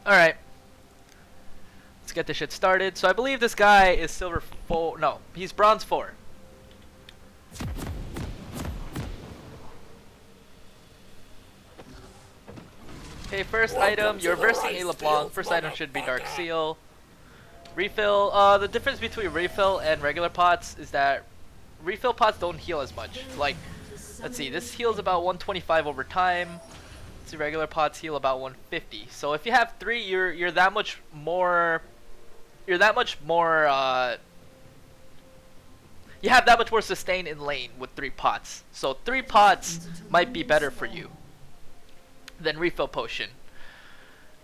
Alright. Let's get this shit started. So I believe this guy is silver 4. No, he's bronze 4. Okay, first item, you're versing a LeBlanc. First item should be Dark Seal. Refill, the difference between refill and regular pots is that refill pots don't heal as much. Like, let's see, this heals about 125 over time. Let's see, regular pots heal about 150. So if you have 3, you're that much more. You have that much more sustain in lane with 3 pots. So 3 pots might be better for you than refill potion.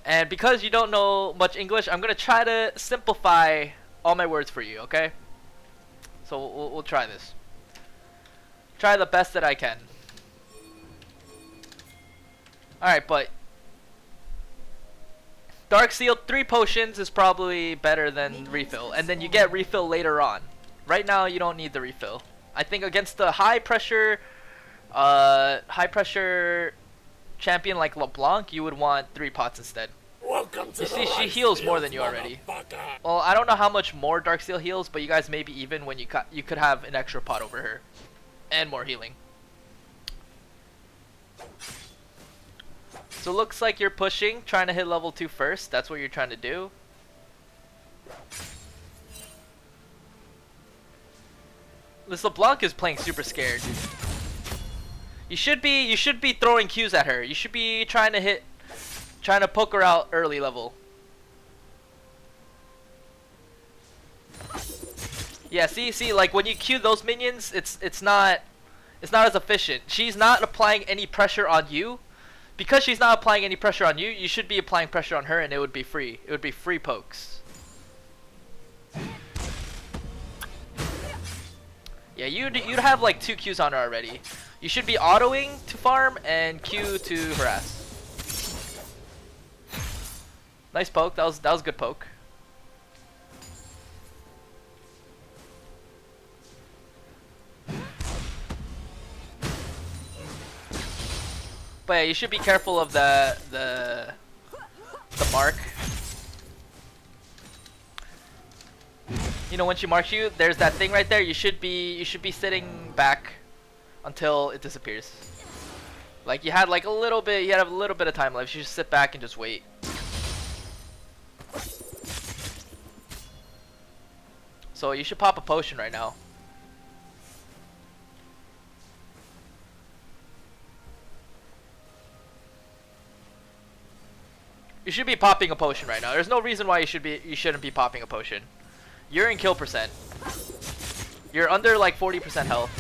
And because you don't know much English, I'm gonna try to simplify all my words for you, okay? So we'll try this. Try the best that I can. Alright, but Dark Seal 3 potions is probably better than refill, and then you get refill later on. Right now you don't need the refill. I think against the high pressure champion like LeBlanc, you would want 3 pots instead. You see, she heals more than you already. Well, I don't know how much more Dark Seal heals, but you guys may be even when you could have an extra pot over her. And more healing. So looks like you're pushing, trying to hit level 2 first. That's what you're trying to do. This LeBlanc is playing super scared. You should be throwing Qs at her. You should be trying to poke her out early level. Yeah, see, like when you Q those minions, it's not as efficient. She's not applying any pressure on you. Because she's not applying any pressure on you, you should be applying pressure on her, and it would be free. It would be free pokes. Yeah, you'd have like 2 Qs on her already. You should be autoing to farm and Q to harass. Nice poke. That was a good poke. But yeah, you should be careful of the mark. You know, when she marks you, there's that thing right there. You should be sitting back until it disappears. Like you had a little bit of time left. You should sit back and just wait. So you should pop a potion right now. You should be popping a potion right now. There's no reason why you shouldn't be popping a potion. You're in kill percent. You're under like 40% health.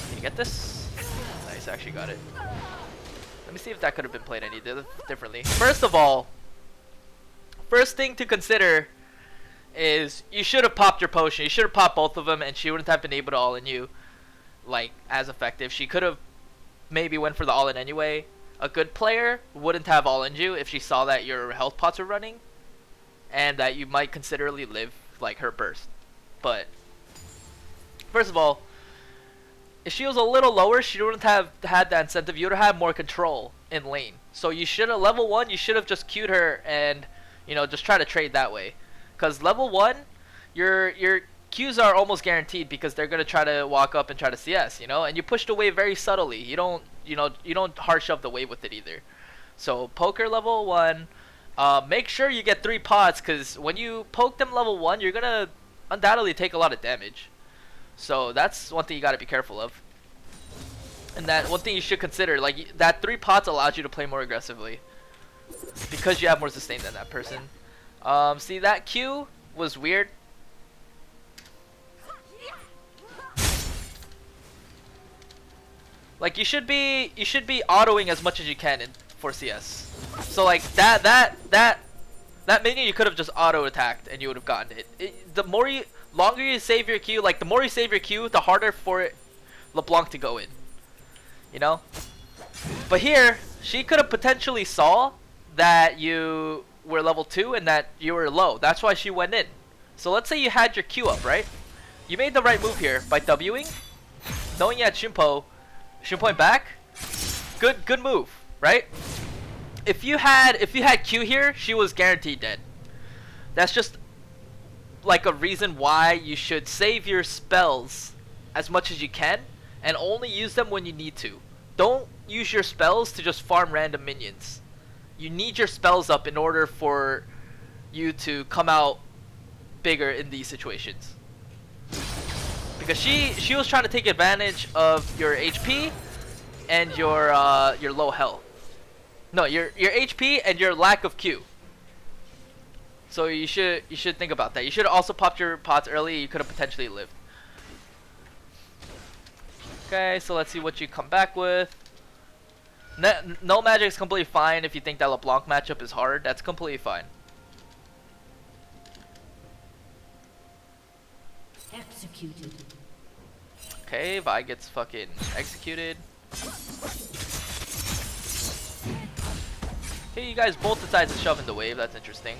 Can you get this? Nice, actually got it. Let me see if that could have been played any differently. First of all, first thing to consider is you should have popped your potion. You should have popped both of them, and she wouldn't have been able to all-in you like as effective. She could have maybe went for the all-in anyway. A good player wouldn't have all-in you if she saw that your health pots were running and that you might considerably live like her burst. But first of all, if she was a little lower, she wouldn't have had that incentive. You would have had more control in lane. So you should have level 1. You should have just queued her and just try to trade that way. Because level 1, your Qs are almost guaranteed because they're gonna try to walk up and try to CS, and you push the wave very subtly. You don't hard shove the wave with it either. So poker level 1, make sure you get 3 pots, because when you poke them level 1, you're gonna undoubtedly take a lot of damage. So that's one thing you gotta be careful of. And that one thing you should consider, like that 3 pots allows you to play more aggressively because you have more sustain than that person. See, that Q was weird. Like you should be autoing as much as you can for CS. So like that minion you could have just auto attacked and you would have gotten it. The longer you save your Q, like the more you save your Q, the harder for LeBlanc to go in. But here she could have potentially saw that you were level 2 and that you were low. That's why she went in. So let's say you had your Q up, right? You made the right move here by Wing, knowing you had Shunpo back. good move, right? If you had Q here, she was guaranteed dead. That's just like a reason why you should save your spells as much as you can and only use them when you need to. Don't use your spells to just farm random minions. You need your spells up in order for you to come out bigger in these situations. Because she was trying to take advantage of your HP and your low health. No, your HP and your lack of Q. So you should think about that. You should have also popped your pots early. You could have potentially lived. Okay, so let's see what you come back with. No magic is completely fine if you think that LeBlanc matchup is hard. That's completely fine. Executed. Okay, Vi gets fucking executed. Okay, you guys both decide to shove in the wave. That's interesting.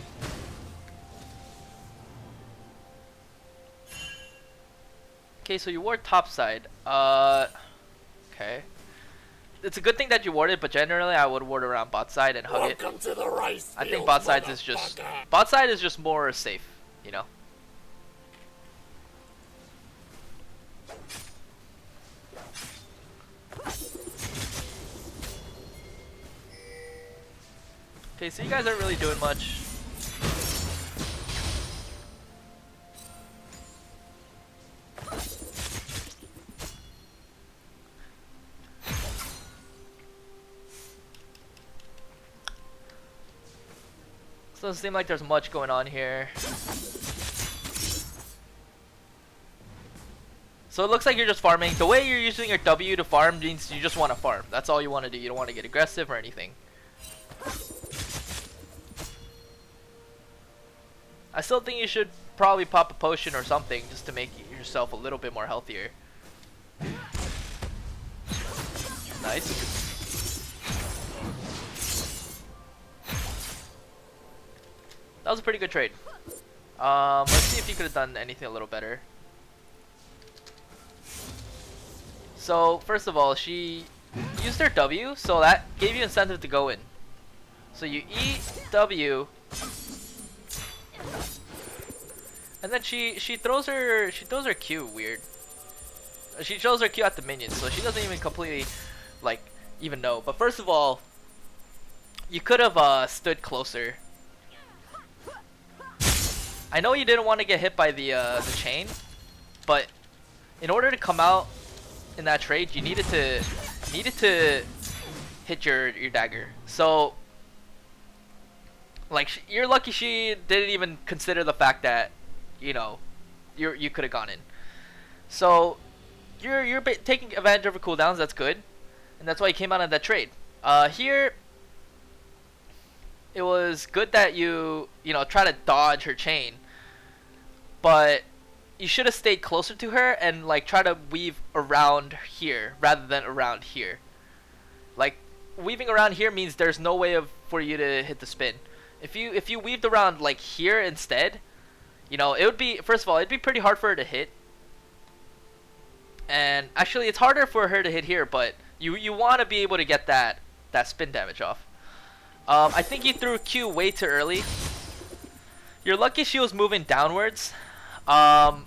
Okay, so you ward top side. Okay. It's a good thing that you warded, but generally I would ward around bot side and hug it. I think bot side is just more safe, you know. Okay, so you guys aren't really doing much. So it doesn't seem like there's much going on here. So it looks like you're just farming. The way you're using your W to farm means you just want to farm. That's all you want to do. You don't want to get aggressive or anything. I still think you should probably pop a potion or something just to make yourself a little bit more healthier. Nice. That was a pretty good trade. Let's see if you could have done anything a little better. So first of all, she used her W, so that gave you incentive to go in. So you E W, and then she throws her Q weird. She shows her Q at the minions, so she doesn't even completely like even know. But first of all, you could have stood closer. I know you didn't want to get hit by the chain, but in order to come out in that trade, you needed to hit your dagger. So like you're lucky she didn't even consider the fact that you know you could have gone in. So you're taking advantage of her cooldowns. That's good, and that's why you came out of that trade. Here it was good that you know try to dodge her chain, but you should have stayed closer to her and like try to weave around here rather than around here. Like weaving around here means there's no way for you to hit the spin. If you weaved around like here instead, you know, it would be, first of all, it'd be pretty hard for her to hit. And actually it's harder for her to hit here, but you want to be able to get that spin damage off. I think you threw Q way too early. You're lucky she was moving downwards. I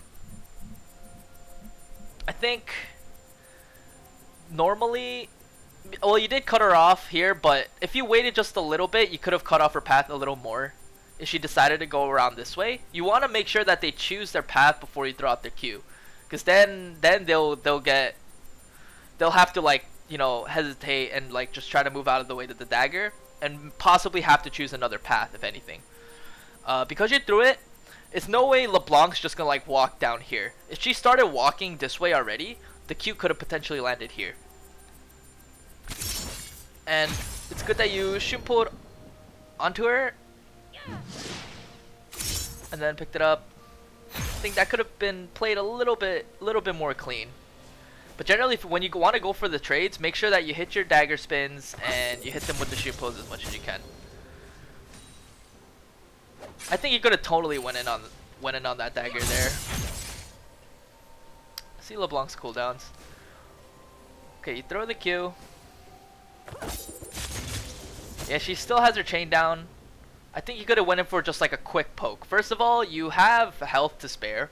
think normally, well, you did cut her off here, but if you waited just a little bit, you could have cut off her path a little more. If she decided to go around this way, you want to make sure that they choose their path before you throw out their Q, because then they'll have to like, you know, hesitate and like just try to move out of the way to the dagger and possibly have to choose another path if anything. Because you threw it, it's no way LeBlanc's just gonna like walk down here. If she started walking this way already, the Q could have potentially landed here. And it's good that you shimpoed onto her and then picked it up. I think that could have been played a little bit more clean. But generally, when you want to go for the trades, make sure that you hit your dagger spins and you hit them with the shimpos as much as you can. I think you could have totally went in on that dagger there. See LeBlanc's cooldowns. Okay, you throw the Q. Yeah, she still has her chain down. I think you could have went in for just like a quick poke. First of all, you have health to spare.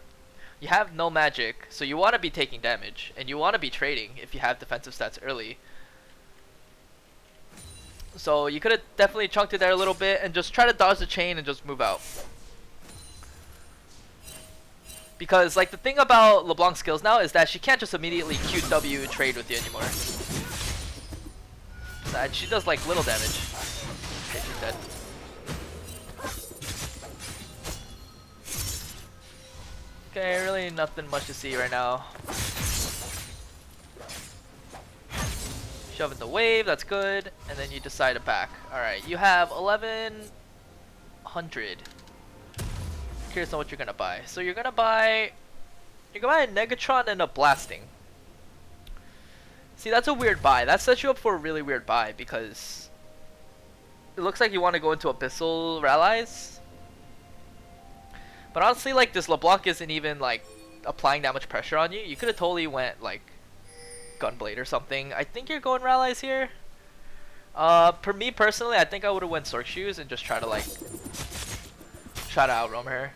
You have no magic, so you want to be taking damage. And you want to be trading if you have defensive stats early. So you could have definitely chunked it there a little bit and just try to dodge the chain and just move out. Because like the thing about LeBlanc's skills now is that she can't just immediately QW trade with you anymore. She does like little damage. Okay, she's dead. Okay, really nothing much to see right now. Shove in the wave, that's good. And then you decide to back. Alright, you have 1100. Curious on what you're gonna buy. So you're gonna buy a Negatron and a Blasting. See, that's a weird buy. That sets you up for a really weird buy because it looks like you want to go into Abyssal Rallies. But honestly, like, this LeBlanc isn't even like applying that much pressure on you. You could have totally went like Gunblade or something. I think you're going Rallies here. For me personally, I think I would have went Sork Shoes and just try to outroam her.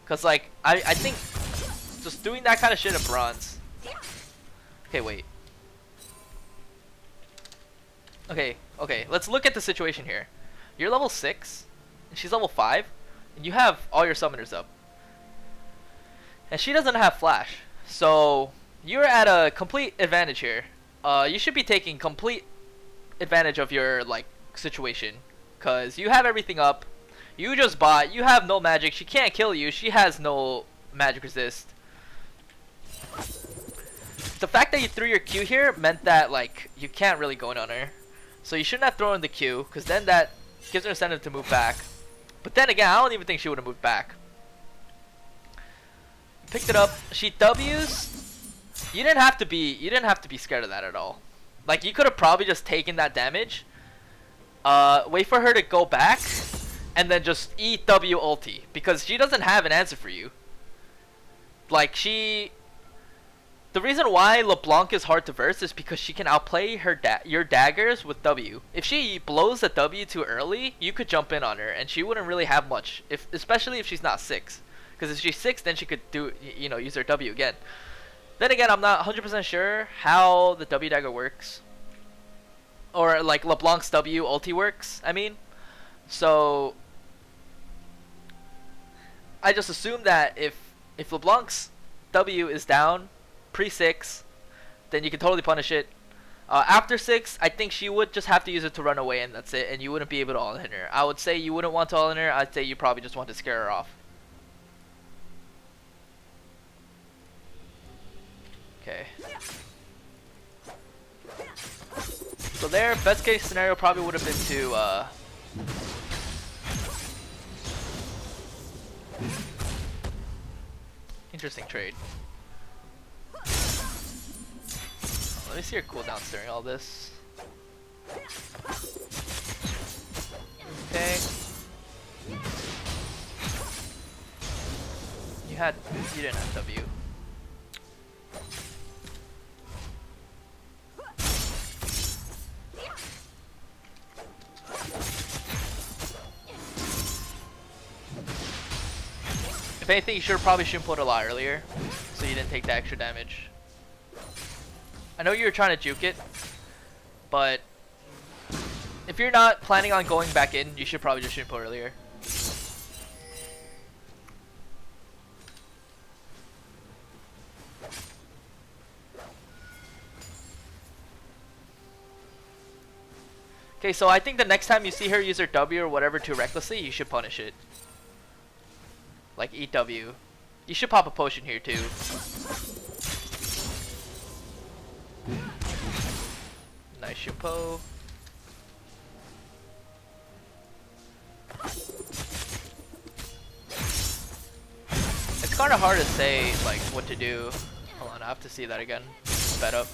Cause like I think just doing that kind of shit in bronze. Okay, wait. Okay, let's look at the situation here. You're level 6, and she's level 5, and you have all your summoners up. And she doesn't have flash. So you're at a complete advantage here. You should be taking complete advantage of your like situation. Cause you have everything up. You just bought, you have no magic, she can't kill you, she has no magic resist. The fact that you threw your Q here meant that like you can't really go in on her. So you shouldn't have thrown the Q, because then that gives her incentive to move back. But then again, I don't even think she would have moved back. Picked it up, she W's. You didn't have to be scared of that at all. Like you could have probably just taken that damage. Wait for her to go back, and then just EW ulti, because she doesn't have an answer for you. Like the reason why LeBlanc is hard to verse is because she can outplay her your daggers with W. If she blows the W too early, you could jump in on her, and she wouldn't really have much. Especially if she's not 6, because if she's 6, then she could use her W again. Then again, I'm not 100% sure how the W dagger works, or like LeBlanc's W ulti works. I mean, so I just assume that if LeBlanc's W is down pre-6, then you can totally punish it. After 6, I think she would just have to use it to run away, and that's it, and you wouldn't be able to all-in her. I would say you wouldn't want to all-in her. I'd say you probably just want to scare her off. Okay. So there, best case scenario probably would have been to interesting trade. Let me see your cooldowns during all this. Okay. You didn't have W. If anything, you probably shouldn't put a lot earlier, so you didn't take the extra damage. I know you were trying to juke it, but if you're not planning on going back in, you should probably just shoot put earlier. Okay, so I think the next time you see her use her W or whatever too recklessly, you should punish it. Like eat W. You should pop a potion here too. Nice Shimpo. It's kind of hard to say like what to do. Hold on, I have to see that again. Sped up.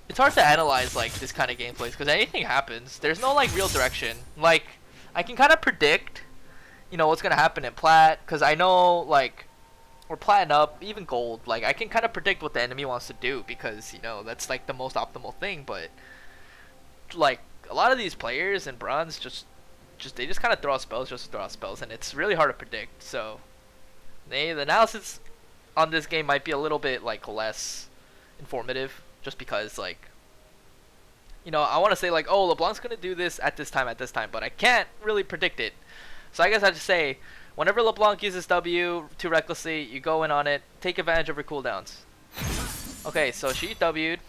It's hard to analyze like this kind of gameplays because anything happens. There's no like real direction. Like I can kind of predict, you know, what's gonna happen in plat because I know like or platinum up, even gold, like I can kind of predict what the enemy wants to do because, you know, that's like the most optimal thing. But like a lot of these players in bronze they just kind of throw out spells just to throw out spells, and it's really hard to predict. So the analysis on this game might be a little bit like less informative, just because, like, you know, I want to say like, oh, LeBlanc's gonna do this at this time, but I can't really predict it. So I guess I just say, whenever LeBlanc uses W too recklessly, you go in on it, take advantage of her cooldowns. Okay, so she W'd,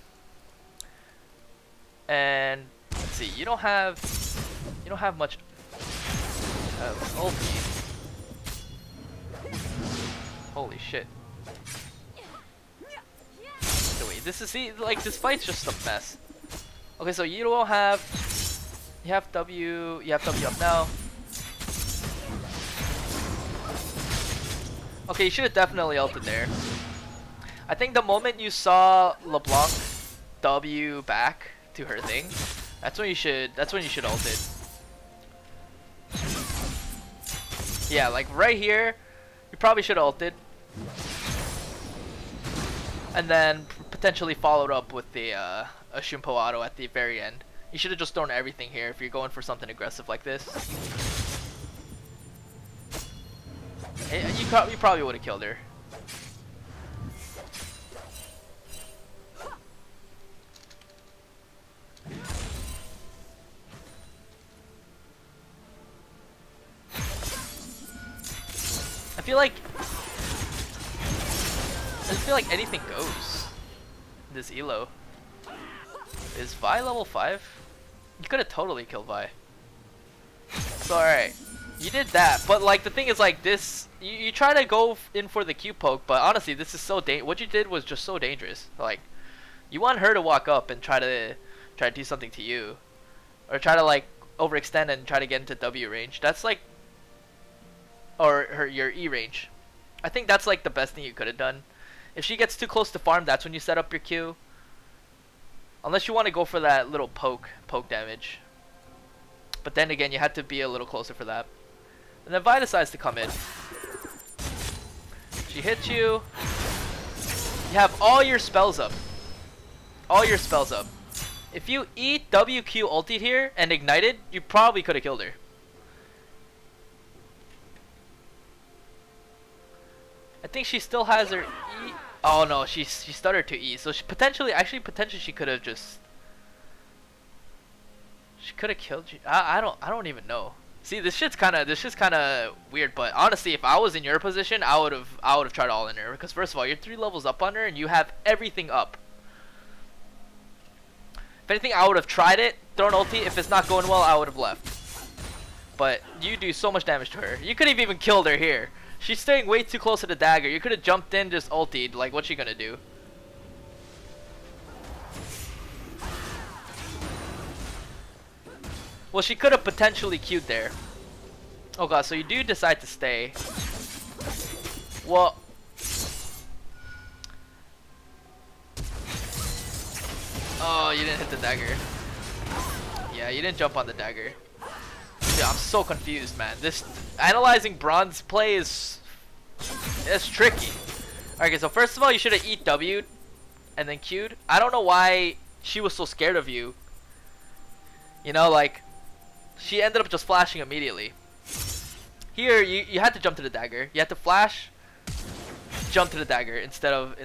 and let's see, you don't have much ulti. Holy shit. So wait, this is, see, like, this fight's just a mess. Okay, so you don't have, you have W up now. Okay, you should have definitely ulted there. I think the moment you saw LeBlanc W back to her thing, that's when you should ult it. Yeah, like right here, you probably should have ulted. And then potentially followed up with the a Shumpo auto at the very end. You should have just thrown everything here if you're going for something aggressive like this. You probably would have killed her. I feel like anything goes in this elo. Is Vi level 5? You could have totally killed Vi. So alright, you did that, but like the thing is, like, this, you try to go in for the Q poke, but honestly this is so what you did was just so dangerous. Like, you want her to walk up and try to do something to you, or try to like overextend and try to get into W range. That's like, or your E range. I think that's like the best thing you could have done. If she gets too close to farm, that's when you set up your Q. Unless you want to go for that little poke damage. But then again, you had to be a little closer for that. And then Vi decides to come in. She hits you. You have all your spells up. All your spells up. If you eat WQ ulted here and ignited, you probably could have killed her. I think she still has her E. Oh no, she stuttered to E. So she potentially she could have just. She could have killed you. I don't even know. See, this shit's kind of weird. But honestly, if I was in your position, I would have tried all in her, because first of all, you're 3 levels up on her and you have everything up. If anything, I would have tried it, thrown ulti. If it's not going well, I would have left. But you do so much damage to her. You could have even killed her here. She's staying way too close to the dagger. You could have jumped in, just ultied. Like, what's she gonna do? Well, she could have potentially queued there. Oh god, so you do decide to stay. Well, oh, you didn't hit the dagger. Yeah, you didn't jump on the dagger. Dude, I'm so confused, man. This analyzing bronze play is tricky. Okay, so first of all, you should have eat W'd and then Q'd. I don't know why she was so scared of you. You know, like, she ended up just flashing immediately. Here, you had to jump to the dagger. You had to flash, jump to the dagger instead of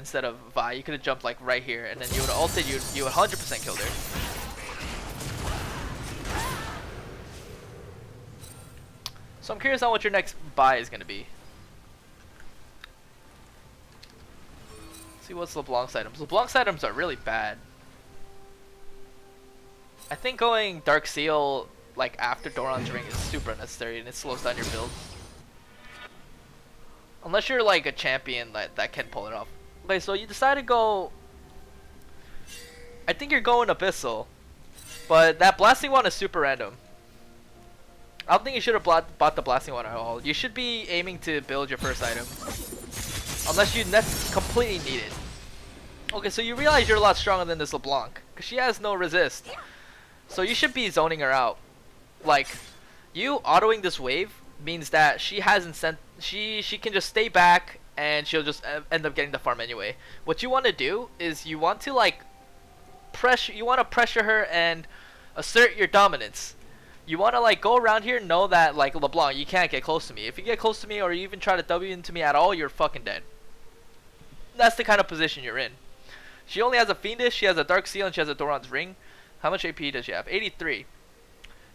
Vi. You could have jumped like right here, and then you would have ulted. You would 100% killed her. So I'm curious on what your next buy is gonna be. Let's see what's LeBlanc's items. LeBlanc's items are really bad. I think going Dark Seal like after Doran's ring is super unnecessary, and it slows down your build. Unless you're like a champion that can pull it off. Okay, so you decide to go. I think you're going Abyssal, but that blasting one is super random. I don't think you should have bought the blasting one at all. You should be aiming to build your first item, unless you completely need it. Okay, so you realize you're a lot stronger than this LeBlanc, because she has no resist. So you should be zoning her out. Like, you autoing this wave means that she hasn't sent. She can just stay back and she'll just end up getting the farm anyway. What you want to do is you want to like pressure her and assert your dominance. You want to like go around here, know that like LeBlanc, you can't get close to me. If you get close to me or you even try to W into me at all, you're fucking dead. That's the kind of position you're in. She only has a Fiendish, she has a Dark Seal, and she has a Doran's Ring. How much AP does she have? 83.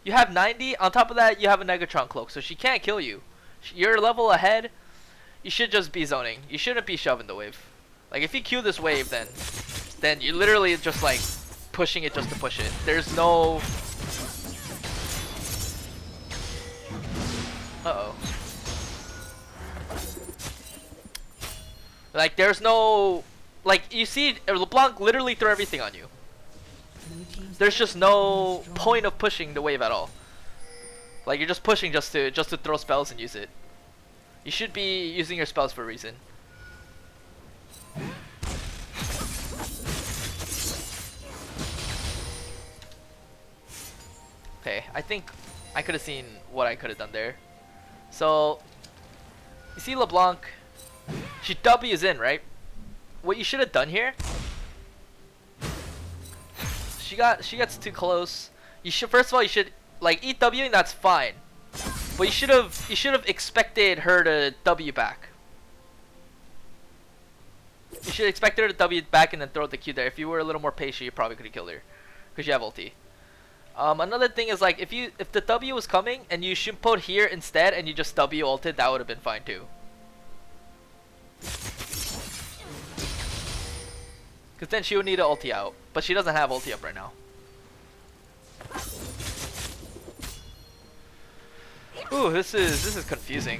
You have 90. On top of that, you have a Negatron Cloak, so she can't kill you. You're a level ahead. You should just be zoning. You shouldn't be shoving the wave. Like, if you Q this wave, then you're literally just like pushing it just to push it. There's no... Uh-oh. Like, there's no... Like, you see, LeBlanc literally threw everything on you. There's just no point of pushing the wave at all. Like, you're just pushing just to throw spells and use it. You should be using your spells for a reason. Okay, I think I could have seen what I could have done there. So, you see LeBlanc, she W's in, right? What you should have done here, she gets too close. You should, first of all, you should like eat W, and that's fine. But you should have expected her to W back. You should expect her to W back and then throw the Q there. If you were a little more patient, you probably could have killed her, because you have ulti. Another thing is like if the W was coming and you Shimpoed here instead and you just W ulted, that would have been fine too. Because then she would need an ulti out, but she doesn't have ulti up right now. Ooh, this is confusing.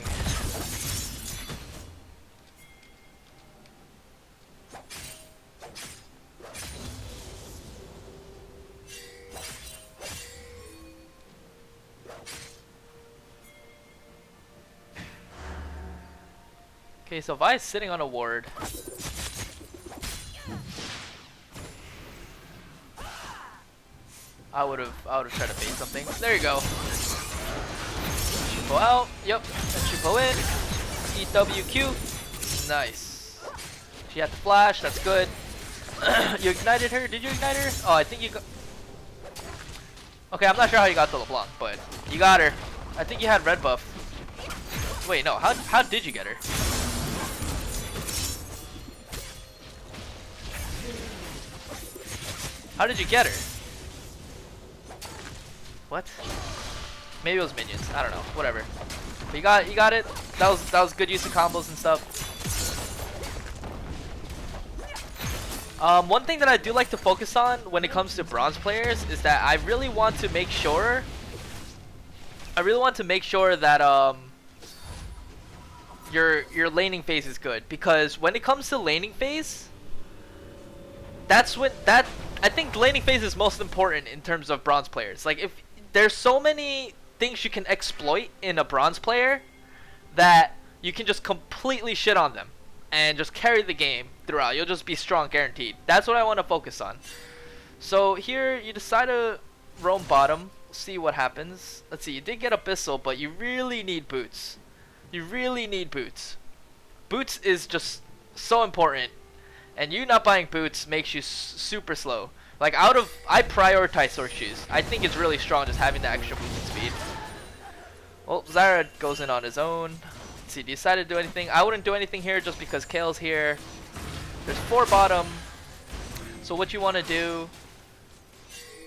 Okay, so Vi is sitting on a ward. I would have tried to bait something. There you go. Shimpo out. Yep. And Shimpo in. EWQ. Nice. She had the flash. That's good. You ignited her. Did you ignite her? Oh, I think you got. Okay, I'm not sure how you got to LeBlanc, but you got her. I think you had red buff. Wait, no. How did you get her? How did you get her? What? Maybe it was minions. I don't know. Whatever. But you got it. That was good use of combos and stuff. One thing that I do like to focus on when it comes to bronze players is that I really want to make sure that your laning phase is good, because when it comes to laning phase, that's when I think laning phase is most important in terms of bronze players. Like, if there's so many things you can exploit in a bronze player that you can just completely shit on them and just carry the game throughout. You'll just be strong guaranteed. That's what I want to focus on. So here you decide to roam bottom, see what happens. Let's see, you did get Abyssal, but you really need boots. You really need boots. Boots is just so important, and you not buying boots makes you super slow. Like, I prioritize sword shoes. I think it's really strong just having the extra movement speed. Well, Zyra goes in on his own. Let's see, decide to do anything. I wouldn't do anything here just because Kale's here. There's 4 bottom. So what you want to do,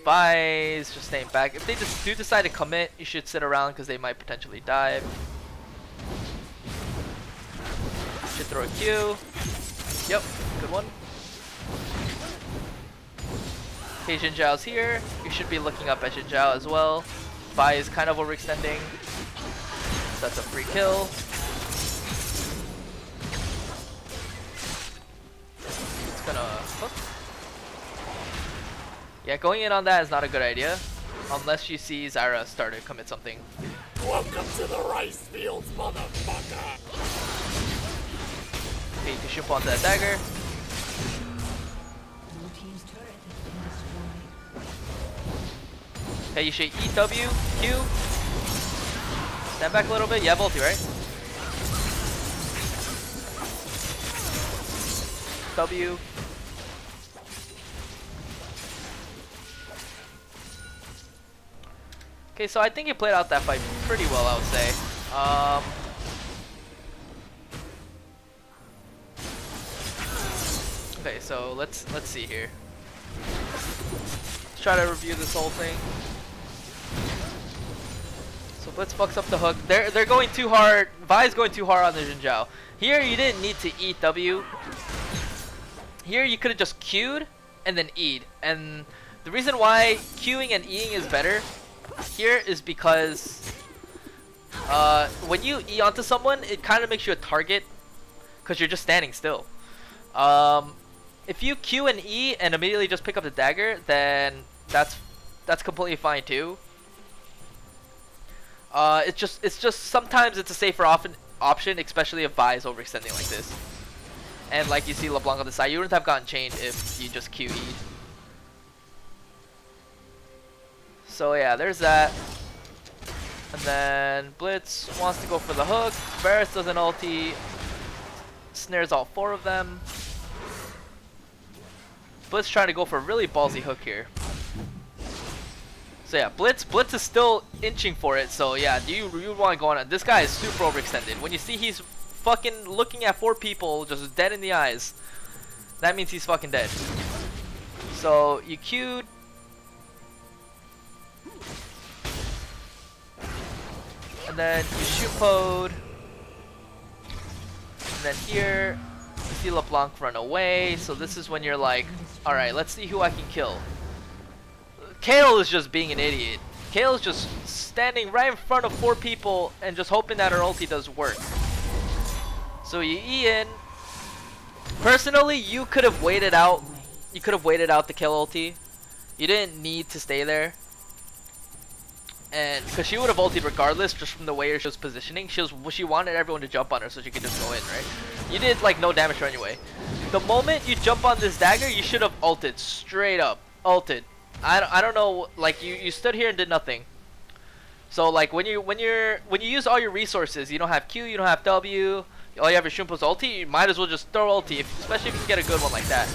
is just staying back. If they just do decide to commit, you should sit around because they might potentially dive. Should throw a Q. Yep, good one. Okay, Xin Zhao's here. You should be looking up at Xin Zhao as well. Vi is kind of overextending. So that's a free kill. It's gonna hook. Yeah, going in on that is not a good idea. Unless you see Zyra start to commit something. Welcome to the rice fields, motherfucker! Okay, you can ship onto that dagger. Blue team's turret has been destroyed. Okay, you should EW, Q. Stand back a little bit. You have ulti, right? W. Okay, so I think he played out that fight pretty well, I would say. Okay, so let's see here. Let's try to review this whole thing. So Blitz fucks up the hook. They're going too hard. Vi's going too hard on the Jinjiao. Here you didn't need to eat W. Here you could have just Q'd and then E'd. And the reason why Q'ing and E'ing is better here is because when you E onto someone, it kind of makes you a target because you're just standing still. If you Q and E and immediately just pick up the dagger, then that's completely fine too. It's just sometimes it's a safer option, especially if Vi is overextending like this. And like you see LeBlanc on the side, you wouldn't have gotten chained if you just QE'd. So yeah, there's that. And then Blitz wants to go for the hook. Varus does an ulti. Snares all 4 of them. Blitz trying to go for a really ballsy hook here. So yeah, Blitz is still inching for it. So yeah, you want to go on. This guy is super overextended. When you see he's fucking looking at 4 people just dead in the eyes, that means he's fucking dead. So you queued. And then you shoot Pode. And then here, you see LeBlanc run away. So this is when you're like, alright, let's see who I can kill. Kayle is just being an idiot. Kayle is just standing right in front of 4 people and just hoping that her ulti does work. So you E in. Personally, you could have waited out. You could have waited out the kill ulti. You didn't need to stay there. And because she would have ultied regardless, just from the way she was positioning, she wanted everyone to jump on her so she could just go in, right? You did like no damage to her anyway. The moment you jump on this dagger, you should have ulted straight up, ulted. I don't know, like you stood here and did nothing. So like when you use all your resources, you don't have Q, you don't have W, all you have is Shumpo's ulti. You might as well just throw ulti, especially if you can get a good one like that.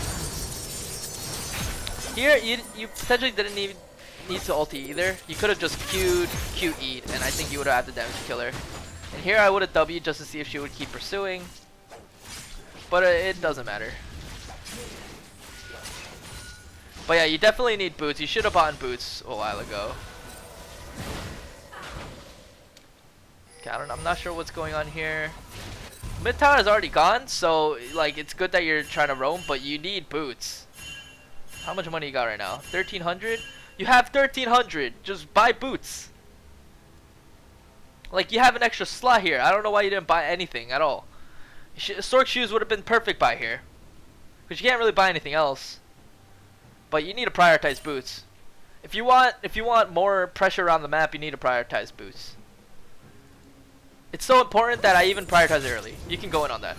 Here you potentially didn't even need to ulti either. You could have just Q'd, Q-E'd, and I think you would have had the damage to kill her. And here I would have W'd just to see if she would keep pursuing. But it doesn't matter. But yeah, you definitely need boots. You should have bought boots a while ago. Okay, I'm not sure what's going on here. Mid tower is already gone, so like it's good that you're trying to roam, but you need boots. How much money you got right now? 1,300? You have 1,300. Just buy boots. Like you have an extra slot here. I don't know why you didn't buy anything at all. Stork shoes would have been perfect buy here, because you can't really buy anything else. But you need to prioritize boots. If you want more pressure around the map, you need to prioritize boots. It's so important that I even prioritize it early. You can go in on that.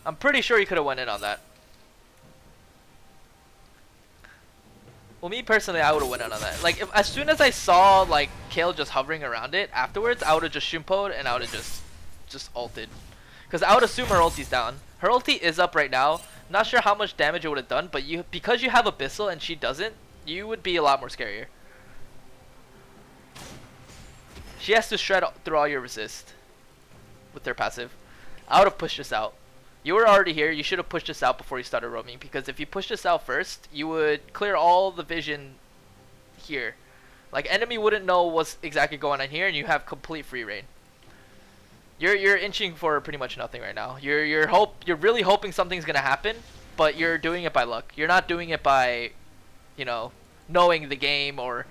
I'm pretty sure you could have went in on that. Well, me personally, I would have went in on that. Like, as soon as I saw like Kayle just hovering around it, afterwards, I would have just Shumpo'd and I would have just ulted. Because I would assume her ulti's down. Her ulti is up right now. Not sure how much damage it would have done, but because you have Abyssal and she doesn't, you would be a lot more scarier. She has to shred through all your resist with their passive. I would have pushed this out. You were already here. You should have pushed this out before you started roaming, because if you pushed this out first, you would clear all the vision here. Like, enemy wouldn't know what's exactly going on here, and you have complete free reign. You're inching for pretty much nothing right now. You're really hoping something's gonna happen, but you're doing it by luck. You're not doing it by, you know, knowing the game or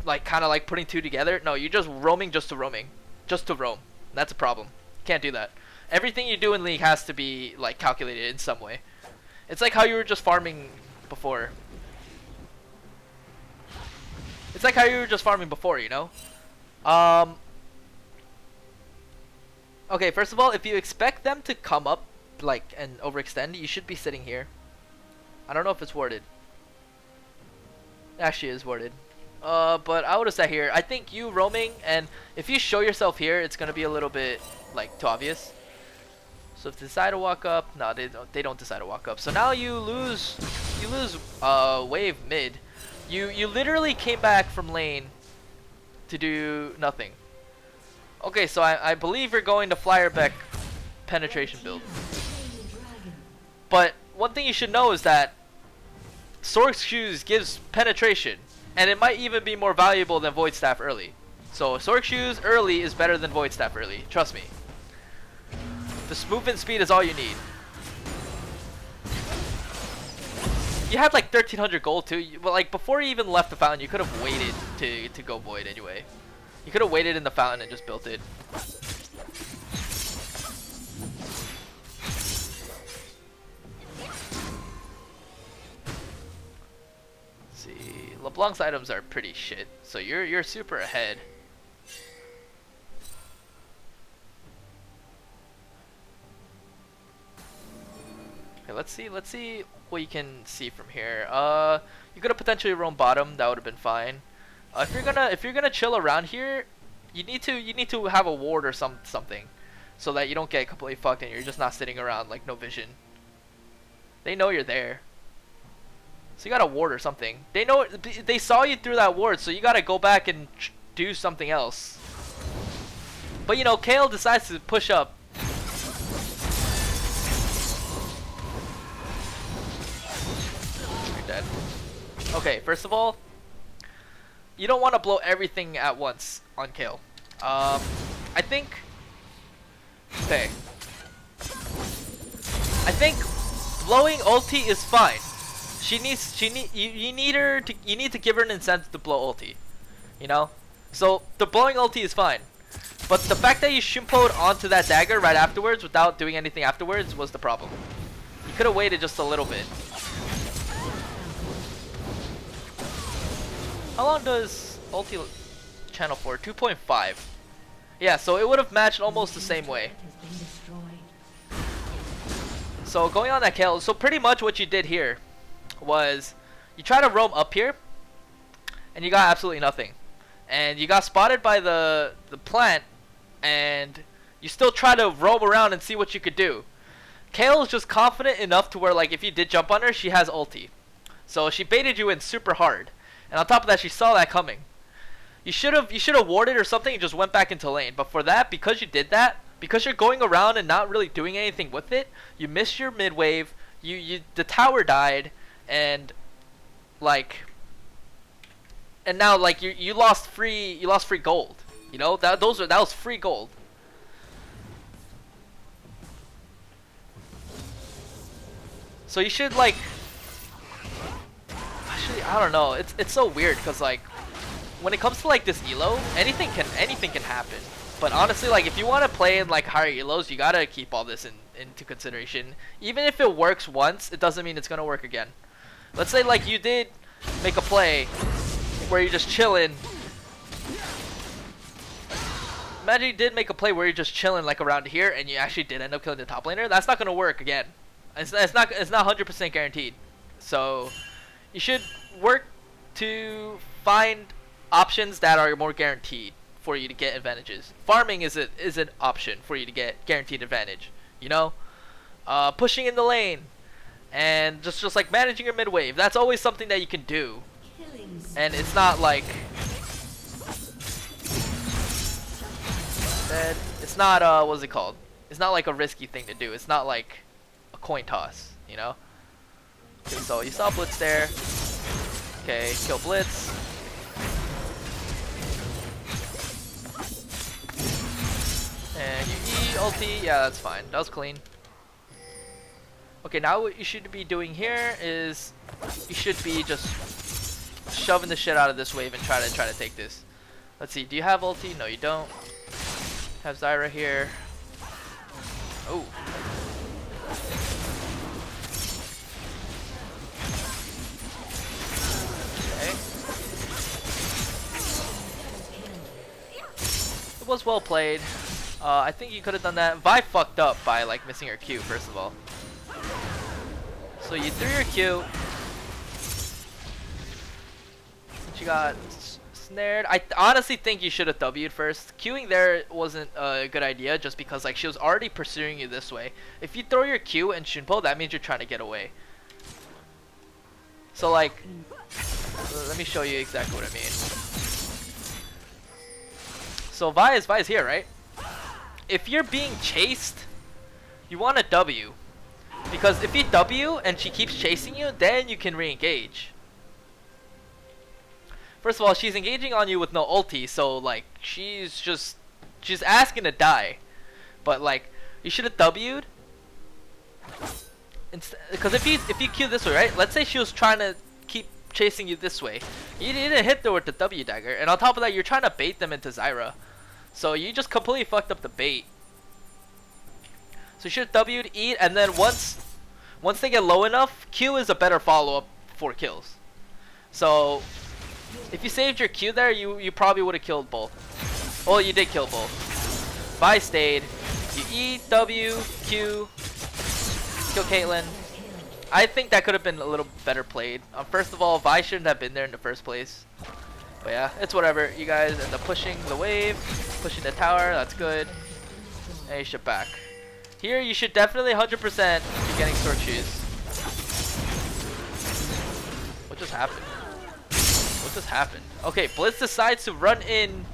like kind of like putting 2 together. No, you're just roaming just to roaming, just to roam. That's a problem. Can't do that. Everything you do in League has to be like calculated in some way. It's like how you were just farming before. It's like how you were just farming before, you know? Okay, first of all, if you expect them to come up like and overextend, you should be sitting here. I don't know if it's warded. Actually, it is warded. But I would have sat here. I think you roaming, and if you show yourself here, it's gonna be a little bit like too obvious. So if they decide to walk up, no, they don't decide to walk up. So now you lose wave mid. You literally came back from lane to do nothing. Okay, so I believe you're going to flyer back penetration build. But one thing you should know is that Sword Shoes gives penetration, and it might even be more valuable than Void Staff early. So Sword Shoes early is better than Void Staff early, trust me. The movement speed is all you need. You had like 1300 gold too, but like before you even left the fountain, you could have waited to go Void anyway. You could have waited in the fountain and just built it. LeBlanc's items are pretty shit, so you're super ahead. Okay, let's see what you can see from here. You could have potentially roam bottom, that would have been fine. If you're gonna chill around here, you need to have a ward or something, so that you don't get completely fucked and you're just not sitting around like no vision. They know you're there. So you got a ward or something. They saw you through that ward, so you gotta go back and do something else. But you know, Kale decides to push up. You're dead. Okay, first of all, you don't want to blow everything at once on Kale. I think. Okay. I think blowing ulti is fine. You need to give her an incentive to blow ulti, you know. So the blowing ulti is fine, but the fact that you shimpoed onto that dagger right afterwards without doing anything afterwards was the problem. You could have waited just a little bit. How long does ulti channel for? 2.5. Yeah, so it would have matched almost the same way. So going on that Kale, so pretty much what you did here was you try to roam up here and you got absolutely nothing, and you got spotted by the plant, and you still try to roam around and see what you could do. Kale is just confident enough to where like if you did jump on her, she has ulti, so she baited you in super hard, and on top of that she saw that coming. You should have warded or something and just went back into lane, but for that, because you did that, because you're going around and not really doing anything with it, you missed your mid wave, the tower died, and like, and now like you lost free gold, you know. That was free gold. So you should like, actually I don't know, it's so weird because like when it comes to like this elo, anything can happen. But honestly, like if you want to play in like higher elos, you gotta keep all this into consideration. Even if it works once, it doesn't mean it's gonna work again. Let's say like you did make a play where you're just chilling. Imagine you did make a play where you're just chilling like around here and you actually did end up killing the top laner. That's not gonna work again. It's not 100% guaranteed. So you should work to find options that are more guaranteed for you to get advantages. Farming is an option for you to get guaranteed advantage. You know, pushing in the lane. And just like managing your mid wave, that's always something that you can do, and it's not like it's not what's it called? It's not like a risky thing to do. It's not like a coin toss, you know. Okay, so you saw Blitz there. Okay, kill Blitz. And you E ulti. Yeah, that's fine. That was clean. Okay, now what you should be doing here is you should be just shoving the shit out of this wave and try to take this. Let's see, do you have ulti? No, you don't. Have Zyra here. Oh. Okay. It was well played. I think you could have done that. Vi fucked up by like missing her Q, first of all. So you threw your Q. She got snared. I honestly think you should have W'd first. Queuing there wasn't a good idea just because like she was already pursuing you this way. If you throw your Q and Shunpo, that means you're trying to get away. So like, let me show you exactly what I mean. So Vi's here, right? If you're being chased, you want to W. Because if you W and she keeps chasing you, then you can re-engage. First of all, she's engaging on you with no ulti, so like she's asking to die. But like you should have W'd. Because if you Q this way, right? Let's say she was trying to keep chasing you this way. You didn't hit her with the W dagger, and on top of that, you're trying to bait them into Zyra. So you just completely fucked up the bait. So you should have W'd, eat, and then once they get low enough, Q is a better follow-up for kills. So if you saved your Q there, you probably would have killed both. Well, you did kill both. Vi stayed. You E, W, Q, kill Caitlyn. I think that could have been a little better played. First of all, Vi shouldn't have been there in the first place. But yeah, it's whatever. You guys end up pushing the wave, pushing the tower. That's good. And you should back. Here, you should definitely 100% be getting sword shoes. What just happened? What just happened? Okay, Blitz decides to run in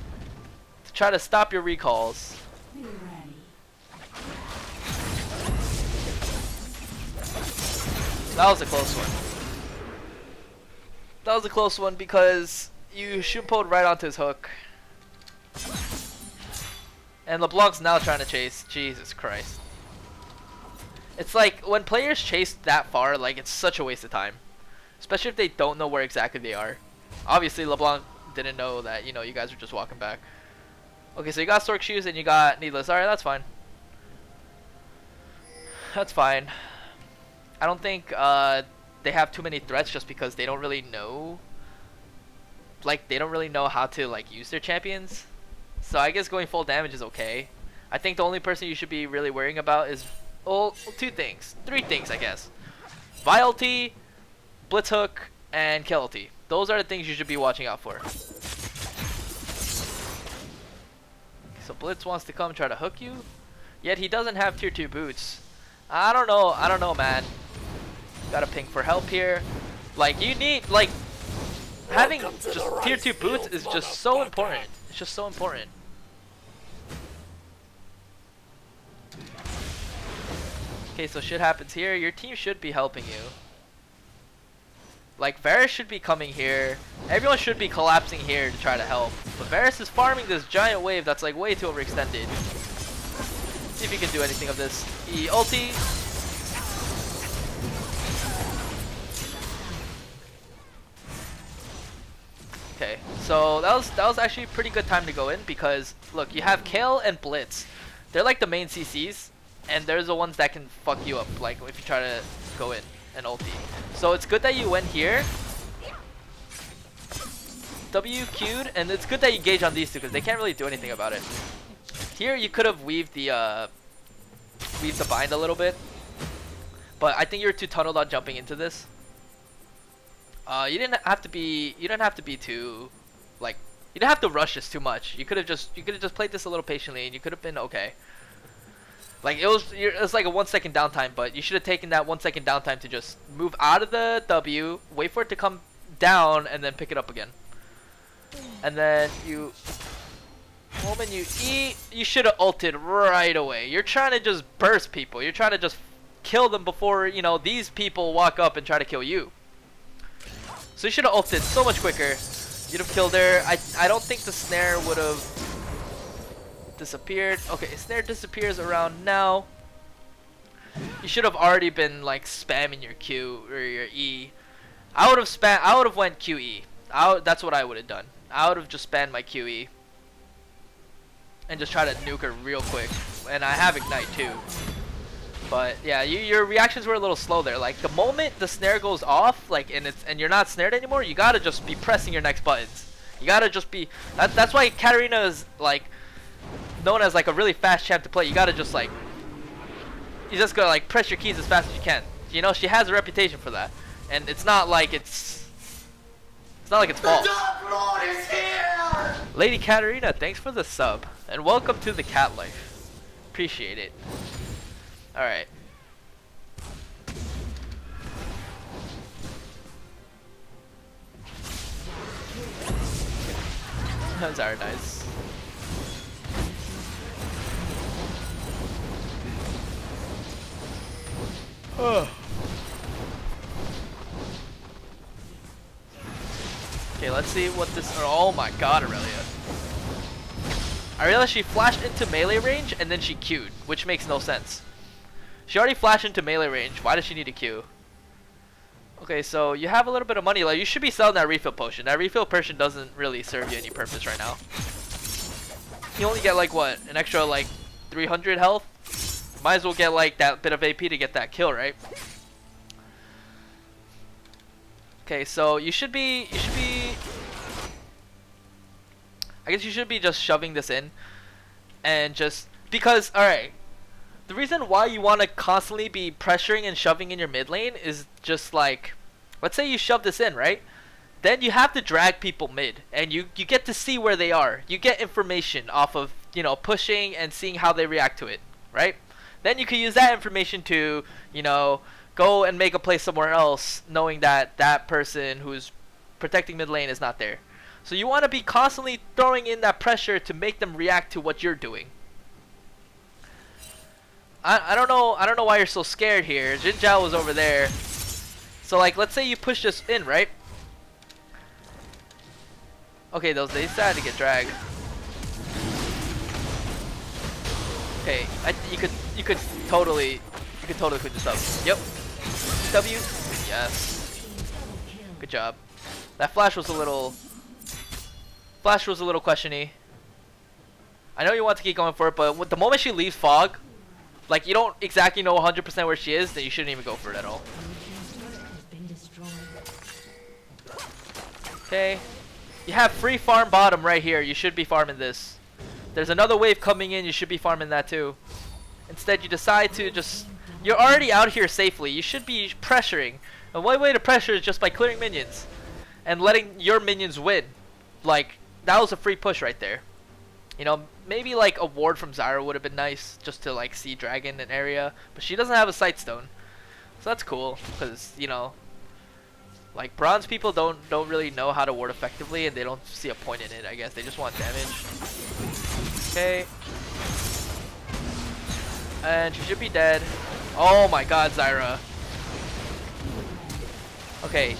to try to stop your recalls. That was a close one. That was a close one because you Shunpo'd right onto his hook. And LeBlanc's now trying to chase. Jesus Christ. It's like when players chase that far, like it's such a waste of time. Especially if they don't know where exactly they are. Obviously LeBlanc didn't know that, you know, you guys were just walking back. Okay, so you got Stork Shoes and you got Needless. Alright, that's fine. That's fine. I don't think they have too many threats just because they don't really know. Like, they don't really know how to, like, use their champions. So I guess going full damage is okay. I think the only person you should be really worrying about is, well, three things, I guess. Vi ulti, Blitz hook, and kill ulti. Those are the things you should be watching out for. So Blitz wants to come try to hook you, yet he doesn't have tier 2 boots. I don't know, man. Gotta ping for help here. Like, you need, like, having just tier 2 boots is just so important. It's just so important. Okay, so shit happens here. Your team should be helping you. Like, Varus should be coming here. Everyone should be collapsing here to try to help. But Varus is farming this giant wave that's like way too overextended. See if you can do anything of this. E ulti. Okay, so that was actually a pretty good time to go in because look, you have Kale and Blitz. They're like the main CCs, and they're the ones that can fuck you up, like if you try to go in and ulti. So it's good that you went here. W Q'd, and it's good that you gauge on these two because they can't really do anything about it. Here you could have weaved the bind a little bit, but I think you're too tunneled on jumping into this. You didn't have to be too, like, you didn't have to rush this too much. You could have just played this a little patiently, and you could have been okay. Like it was like a 1 second downtime, but you should have taken that 1 second downtime to just move out of the W, wait for it to come down, and then pick it up again. And then you, moment you eat, you should have ulted right away. You're trying to just burst people. You're trying to just kill them before, you know, these people walk up and try to kill you. So you should have ulted so much quicker. You'd have killed her. I don't think the snare would have disappeared. Okay, snare disappears around now. You should have already been like spamming your Q or your E. I would have went QE. That's what I would have done. I would have just spammed my QE and just try to nuke her real quick. And I have ignite too. But yeah, your reactions were a little slow there. Like the moment the snare goes off, like and you're not snared anymore, you gotta just be pressing your next buttons. You gotta just be. That's why Katarina is like known as like a really fast champ to play. You gotta just like, you just gotta like press your keys as fast as you can. You know, she has a reputation for that, and it's not like it's not like it's false. Dark Lord is here! Lady Katarina, thanks for the sub. And welcome to the Katlife. Appreciate it. Alright. Those are nice. Oh. Okay, let's see what this. Oh my god, Aurelia. I realized she flashed into melee range and then she Q'd, which makes no sense. She already flashed into melee range. Why does she need a Q? Okay, so you have a little bit of money. Like, you should be selling that refill potion. That refill potion doesn't really serve you any purpose right now. You only get like what? An extra like 300 health? Might as well get like that bit of AP to get that kill, right? Okay, so you should be I guess you should be just shoving this in and just because alright, the reason why you want to constantly be pressuring and shoving in your mid lane is just like, let's say you shove this in, right? Then you have to drag people mid and you get to see where they are. You get information off of, you know, pushing and seeing how they react to it, right? Then you can use that information to, you know, go and make a play somewhere else, knowing that that person who's protecting mid lane is not there. So you want to be constantly throwing in that pressure to make them react to what you're doing. I don't know why you're so scared here. Jin Zhao was over there. So like, let's say you push this in, right? Okay, they decided to get dragged. Okay, you could totally clean this up. Yep. W. Yes. Good job. That flash was a little questiony. I know you want to keep going for it, but with the moment she leaves fog, like you don't exactly know 100% where she is, then you shouldn't even go for it at all. Okay. You have free farm bottom right here. You should be farming this. There's another wave coming in. You should be farming that too. Instead, you decide to just... You're already out here safely. You should be pressuring. And one way to pressure is just by clearing minions. And letting your minions win. Like, that was a free push right there. You know, maybe like a ward from Zyra would have been nice. Just to like see Dragon in area. But she doesn't have a Sightstone. So that's cool. Because, you know... Like, bronze people don't really know how to ward effectively, and they don't see a point in it, I guess. They just want damage. Okay. And she should be dead. Oh my god, Zyra. Okay.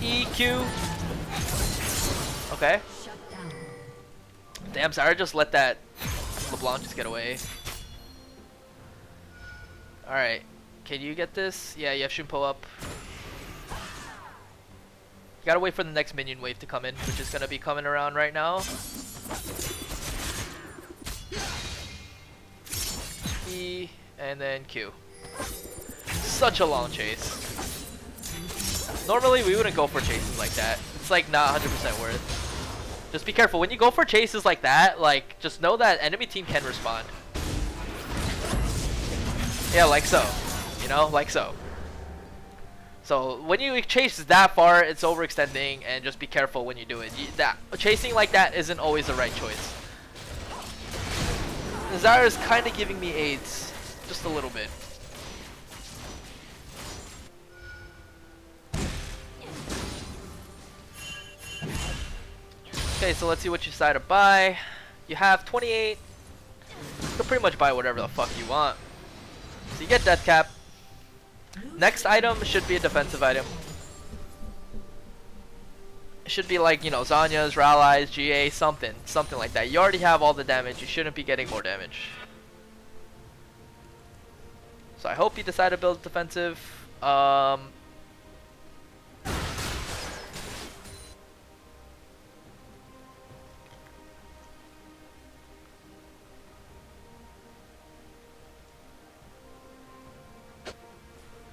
EQ. Okay. Damn, Zyra just let that LeBlanc just get away. Alright. Can you get this? Yeah, you have Shunpo up. You gotta wait for the next minion wave to come in, which is gonna be coming around right now. E and then Q. Such a long chase. Normally we wouldn't go for chases like that. It's like not 100% worth. Just be careful when you go for chases like that. Like, just know that enemy team can respond. Yeah, like so. You know, like so. So when you chase that far, it's overextending, and just be careful when you do it. Chasing like that isn't always the right choice. Zyra's kind of giving me AIDS, just a little bit. Okay, so let's see what you decide to buy. You have 28. You can pretty much buy whatever the fuck you want. So you get Death Cap. Next item should be a defensive item. It should be like, you know, Zanya's, Ralai's, GA, something like that. You already have all the damage. You shouldn't be getting more damage. So I hope you decide to build defensive.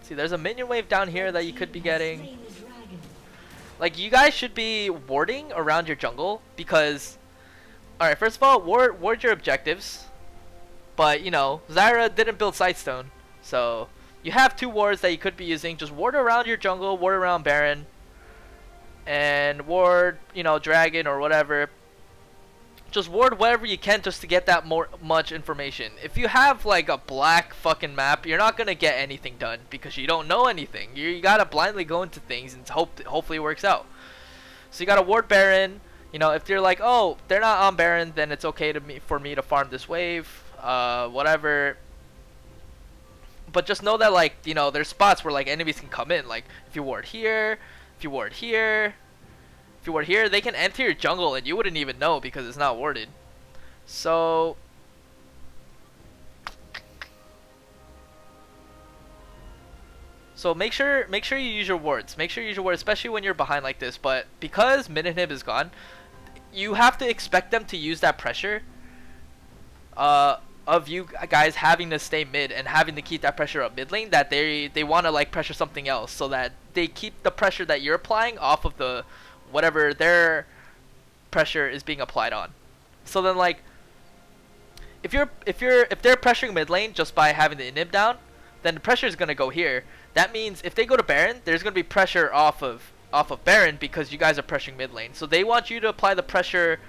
See, there's a minion wave down here that you could be getting. Like, you guys should be warding around your jungle because... Alright, first of all, ward your objectives. But, you know, Zyra didn't build Sightstone. So, you have 2 wards that you could be using. Just ward around your jungle, ward around Baron. and ward, you know, dragon or whatever. Just ward whatever you can just to get that much information. If you have like a black fucking map, you're not gonna get anything done because you don't know anything. You gotta blindly go into things and hopefully it works out. So you gotta ward Baron. You know, if you're like, oh, they're not on Baron, then it's okay for me to farm this wave, whatever. But just know that, like, you know, there's spots where like enemies can come in. Like if you ward here, if you ward here. If you ward here, they can enter your jungle and you wouldn't even know because it's not warded. So make sure you use your wards. Make sure you use your wards, especially when you're behind like this. But because mid inhib is gone, you have to expect them to use that pressure of you guys having to stay mid and having to keep that pressure up mid lane, that they want to like pressure something else so that they keep the pressure that you're applying off of the whatever their pressure is being applied on. So then, like, if they're pressuring mid lane just by having the inhib down, then the pressure is gonna go here. That means if they go to Baron, there's gonna be pressure off of Baron because you guys are pressuring mid lane. So they want you to apply the pressure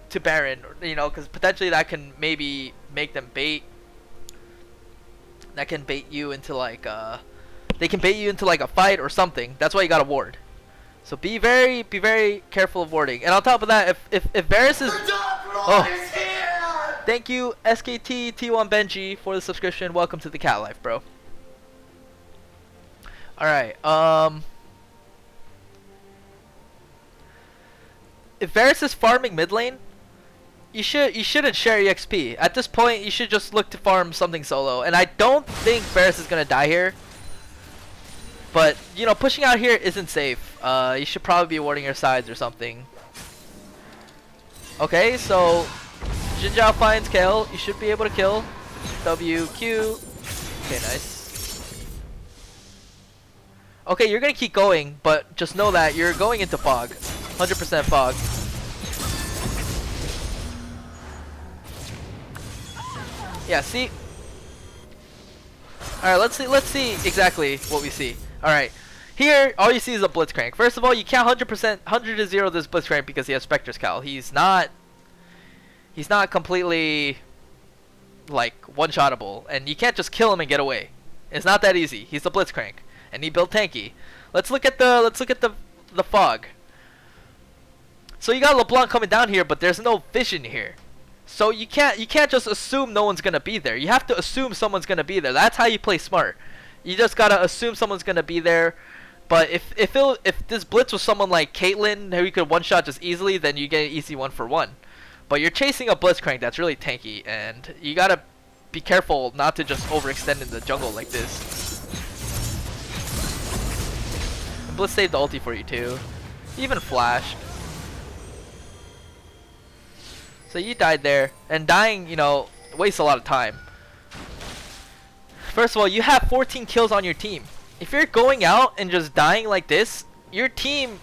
to Baron, you know, because potentially that can maybe make them bait. That can bait you into like they can bait you into like a fight or something. That's why you gotta ward. So be very careful of warding. And on top of that, if Varus is thank you SKT T1 Benji for the subscription. Welcome to the Katlife, bro. All right. If Varus is farming mid lane, you shouldn't share EXP. At this point, you should just look to farm something solo. And I don't think Varus is gonna die here. But, you know, pushing out here isn't safe. You should probably be warding your sides or something. Okay, so Jinzhao finds Kale. You should be able to kill. WQ. Okay, nice. Okay, you're gonna keep going, but just know that you're going into fog. 100% fog. Yeah, see? Alright, let's see exactly what we see. Alright, here all you see is a Blitzcrank. First of all, you can't 100 to 0 this Blitzcrank because he has Spectre's Cowl. He's not completely like one-shottable, and you can't just kill him and get away. It's not that easy. He's a Blitzcrank, and he built tanky. Let's look at the fog. So you got LeBlanc coming down here, but there's no vision here. So you can't just assume no one's gonna be there. You have to assume someone's gonna be there. That's how you play smart. You just gotta assume someone's gonna be there. But if this blitz was someone like Caitlyn who you could one shot just easily, then you get an easy 1-for-1. But you're chasing a Blitzcrank that's really tanky, and you gotta be careful not to just overextend in the jungle like this. And Blitz saved the ulti for you too. He even flashed. So you died there, and dying, you know, wastes a lot of time. First of all, you have 14 kills on your team. If you're going out and just dying like this, your team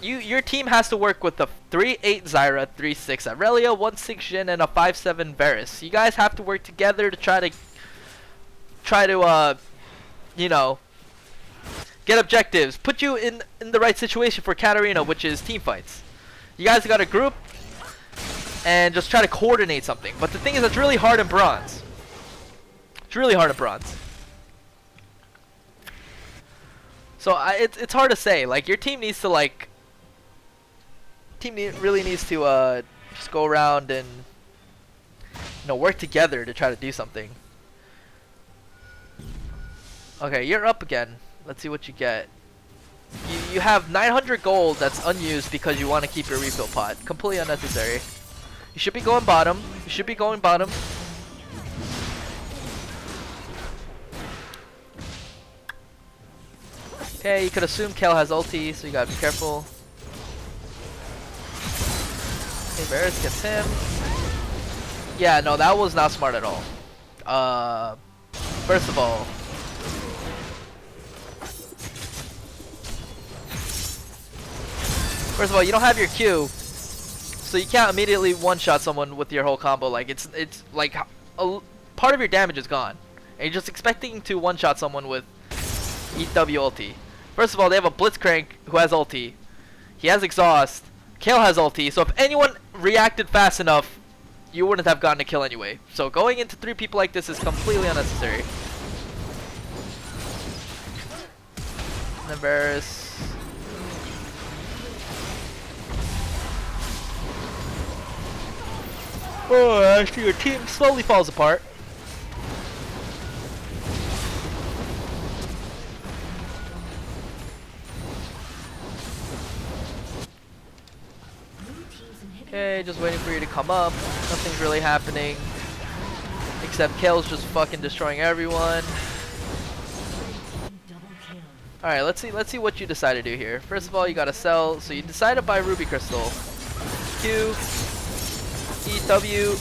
has to work with a 3-8 Zyra, 3-6 Aurelia, 1-6 Jhin, and a 5-7 Varus. You guys have to work together to try to you know, get objectives. Put you in the right situation for Katarina, which is team fights. You guys got a group and just try to coordinate something. But the thing is, it's really hard in bronze. It's really hard in bronze. So it's hard to say. Like, your team needs to really needs to just go around and, you know, work together to try to do something. Okay, you're up again. Let's see what you get. You have 900 gold that's unused because you want to keep your refill pot. Completely unnecessary. You should be going bottom. You should be going bottom. Okay, you could assume Kale has ulti, so you gotta be careful. Okay, Varus gets him. Yeah, no, that was not smart at all. First of all, you don't have your Q. So you can't immediately one-shot someone with your whole combo. Like, it's like part of your damage is gone, and you're just expecting to one-shot someone with EW ulti. First of all, they have a Blitzcrank who has ulti. He has exhaust. Kale has ulti. So if anyone reacted fast enough, you wouldn't have gotten a kill anyway. So going into 3 people like this is completely unnecessary. Varus. Oh, actually your team slowly falls apart. Okay, just waiting for you to come up. Nothing's really happening. Except Kale's just fucking destroying everyone. Alright, let's see what you decide to do here. First of all, you gotta sell. So you decide to buy Ruby Crystal. Q. EW.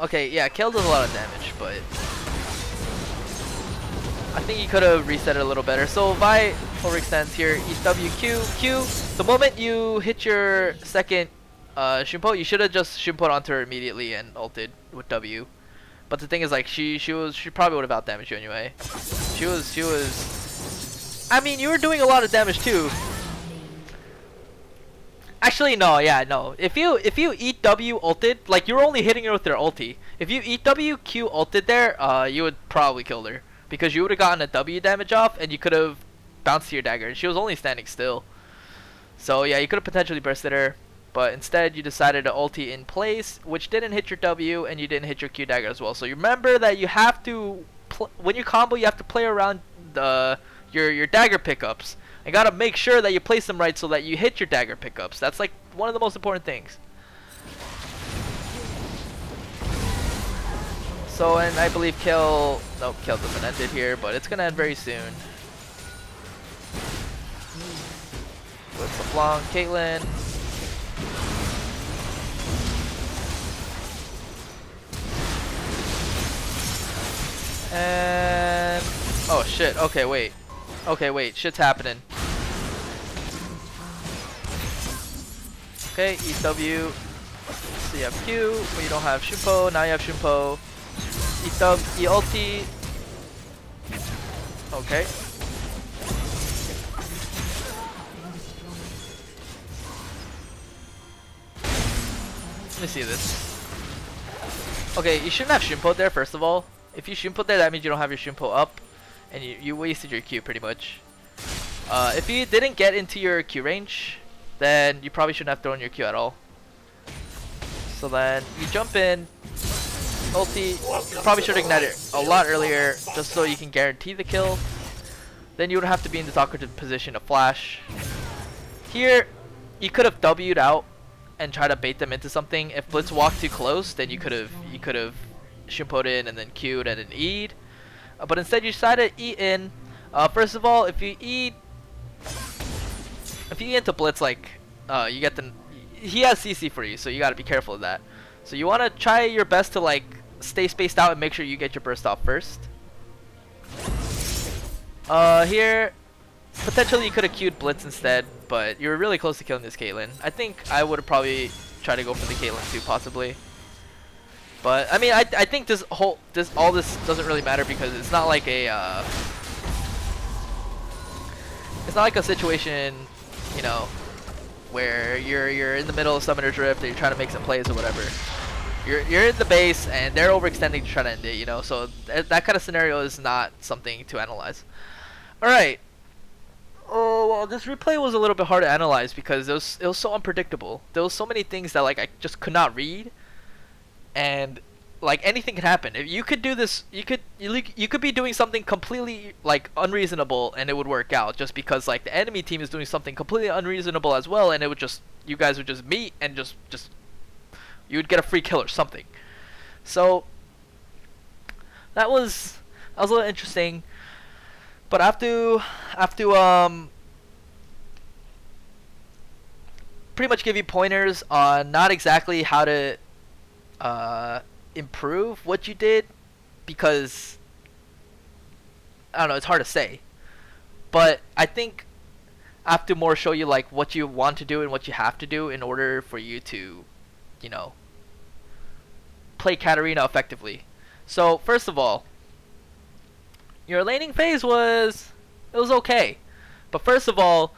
Okay, yeah, Kale does a lot of damage, but I think you could have reset it a little better. So Vi overextends here. EW Q. The moment you hit your second Shunpo, you should have just Shunpo'd onto her immediately and ulted with W. But the thing is, like, she probably would have outdamaged you anyway. She was. I mean, you were doing a lot of damage too. Actually, no, yeah, no. If you eat W ulted, like, you were only hitting her with your ulti. If you eat W Q ulted there, you would probably kill her because you would have gotten a W damage off and you could have bounced to your dagger. And she was only standing still. So yeah, you could have potentially bursted her. But instead, you decided to ulti in place, which didn't hit your W, and you didn't hit your Q dagger as well. So you remember that you have to, when you combo, you have to play around your dagger pickups. You gotta make sure that you place them right so that you hit your dagger pickups. That's like one of the most important things. So, and I believe Kill doesn't end it here, but it's gonna end very soon. With LeBlanc, Caitlyn. And oh shit, okay wait, shit's happening. Okay, EW, so you have Q, but you don't have Shunpo, now you have Shunpo. EW, E ulti. Okay. Let me see this. Okay, you shouldn't have Shunpo there first of all. If you Shunpo there, that means you don't have your Shunpo up, and you wasted your Q pretty much. If you didn't get into your Q range, then you probably shouldn't have thrown your Q at all. So then you jump in, ulti. You probably should ignite it a lot earlier, just so you can guarantee the kill. Then you would have to be in this awkward position to flash. Here, you could have W'd out and try to bait them into something. If Blitz walked too close, then you could have Shunpo'd in and then Q'd and then E'd. But instead you decided to E in. First of all, if you E into Blitz, like you get he has CC for you, so you gotta be careful of that. So you wanna try your best to like stay spaced out and make sure you get your burst off first. Here potentially you could have Q'd Blitz instead, but you were really close to killing this Caitlyn. I think I would have probably tried to go for the Caitlyn too, possibly. But I mean, I think all this doesn't really matter because it's not like a situation, you know, where you're in the middle of Summoner's Rift and you're trying to make some plays or whatever. You're in the base and they're overextending to try to end it, you know. So that kind of scenario is not something to analyze. All right. Oh, well, this replay was a little bit hard to analyze because it was so unpredictable. There was so many things that like I just could not read. And like anything can happen. If you could do this, you could be doing something completely like unreasonable and it would work out just because like the enemy team is doing something completely unreasonable as well, and it would just, you guys would just meet and just you would get a free kill or something. So that was a little interesting. But I have to pretty much give you pointers on not exactly how to improve what you did, because I don't know, it's hard to say, but I think I have to more show you like what you want to do and what you have to do in order for you to, you know, play Katarina effectively. So first of all, your laning phase was okay. But first of all,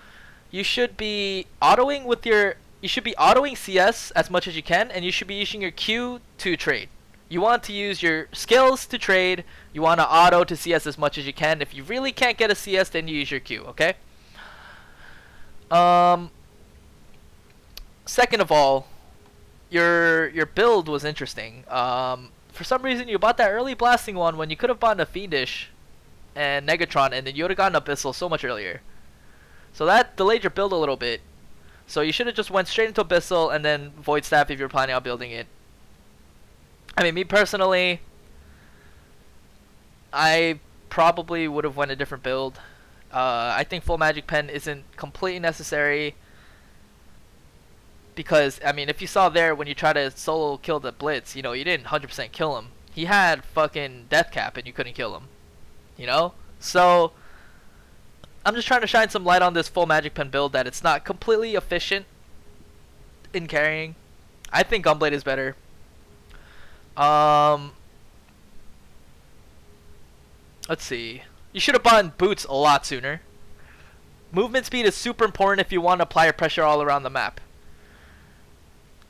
you should be autoing with your. You should be autoing CS as much as you can, and you should be using your Q to trade. You want to use your skills to trade. You want to auto to CS as much as you can. If you really can't get a CS, then you use your Q. Okay. Second of all, your build was interesting. For some reason, you bought that early blasting one when you could have bought a Fiendish and Negatron, and then you would have gotten Abyssal so much earlier. So that delayed your build a little bit. So you should have just went straight into Abyssal and then Void Staff if you're planning on building it. I mean, me personally, I probably would have went a different build. I think full Magic Pen isn't completely necessary. Because, I mean, if you saw there when you try to solo kill the Blitz, you know, you didn't 100% kill him. He had fucking death cap and you couldn't kill him. You know? So, I'm just trying to shine some light on this full Magic Pen build that it's not completely efficient in carrying. I think Gunblade is better. Let's see. You should have bought boots a lot sooner. Movement speed is super important if you want to apply pressure all around the map.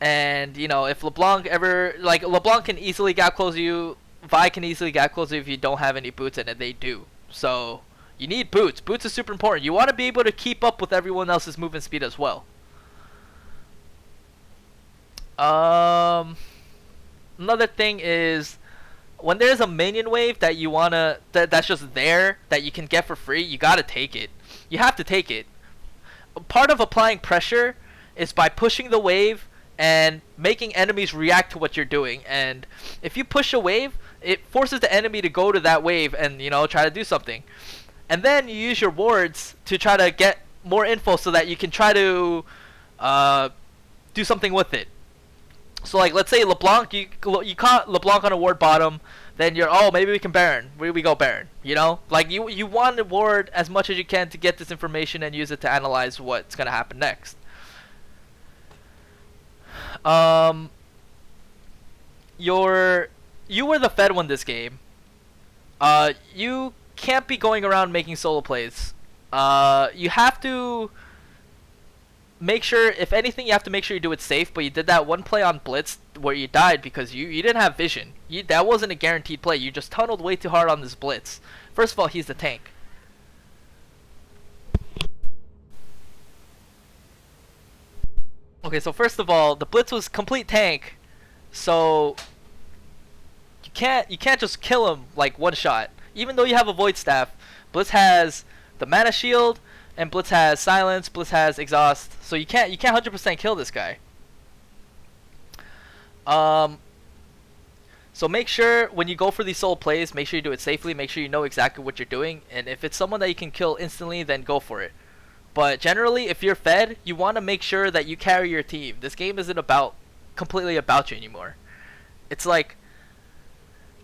And, you know, if LeBlanc ever... Like, LeBlanc can easily gap close you. Vi can easily gap close you if you don't have any boots, and they do. So, you need boots. Boots is super important. You want to be able to keep up with everyone else's movement speed as well. Another thing is... When there's a minion wave that you want to... That's just there, that you can get for free, you got to take it. You have to take it. Part of applying pressure is by pushing the wave and making enemies react to what you're doing. And if you push a wave, it forces the enemy to go to that wave and, you know, try to do something. And then you use your wards to try to get more info so that you can try to do something with it. So, like, let's say LeBlanc, you caught LeBlanc on a ward bottom, then you're, oh, maybe we can Baron. We go Baron, you know? Like, you want to ward as much as you can to get this information and use it to analyze what's going to happen next. You were the fed one this game. You can't be going around making solo plays. You have to make sure, if anything, you have to make sure you do it safe. But you did that one play on Blitz where you died because you didn't have vision. That wasn't a guaranteed play. You just tunneled way too hard on this Blitz. First of all, he's the tank. Okay, so first of all, the Blitz was complete tank, so you can't just kill him like one shot. Even though you have a Void Staff, Blitz has the mana shield, and Blitz has silence, Blitz has exhaust, so you can't 100% kill this guy. So make sure when you go for these solo plays, make sure you do it safely, make sure you know exactly what you're doing, and if it's someone that you can kill instantly, then go for it. But generally, if you're fed, you want to make sure that you carry your team. This game isn't completely about you anymore. It's like,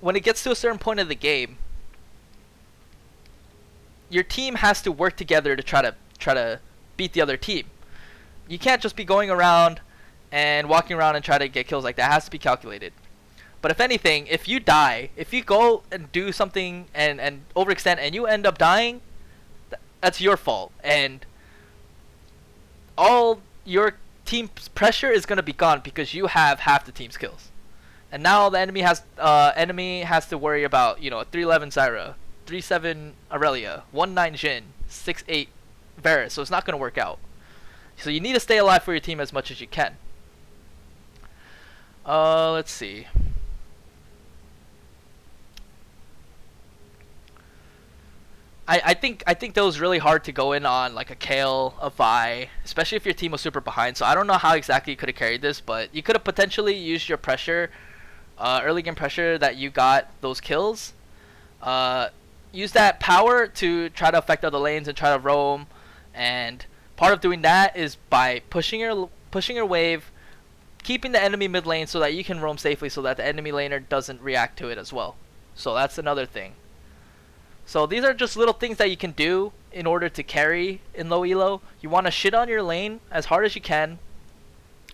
when it gets to a certain point of the game, your team has to work together to try to beat the other team. You can't just be going around and walking around and try to get kills like that. It has to be calculated. But if anything, if you die, if you go and do something and overextend and you end up dying, that's your fault. And all your team's pressure is going to be gone because you have half the team's kills. And now the enemy has to worry about, you know, a 311 Zyra, 3-7 Aurelia, 1-9 Jhin, 6-8 Varus. So it's not going to work out. So you need to stay alive for your team as much as you can. Let's see. I think that was really hard to go in on, like a Kale, a Vi, especially if your team was super behind. So I don't know how exactly you could have carried this, but you could have potentially used your pressure, early game pressure that you got those kills. Use that power to try to affect other lanes and try to roam. And part of doing that is by pushing your wave, keeping the enemy mid lane so that you can roam safely, so that the enemy laner doesn't react to it as well. So that's another thing. So these are just little things that you can do in order to carry in low elo. You want to shit on your lane as hard as you can.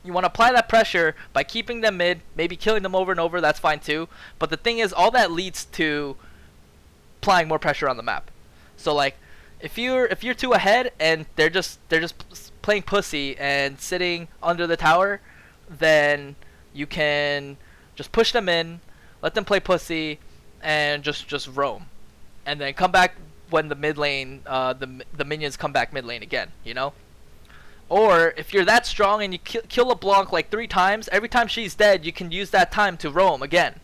You want to apply that pressure by keeping them mid, maybe killing them over and over, that's fine too. But the thing is, all that leads to applying more pressure on the map. So like, If you're too ahead and they're just playing pussy and sitting under the tower, then you can just push them in, let them play pussy, and just roam, and then come back when the mid lane, the minions come back mid lane again. You know. Or if you're that strong and you kill a Blanc like 3 times, every time she's dead, you can use that time to roam again,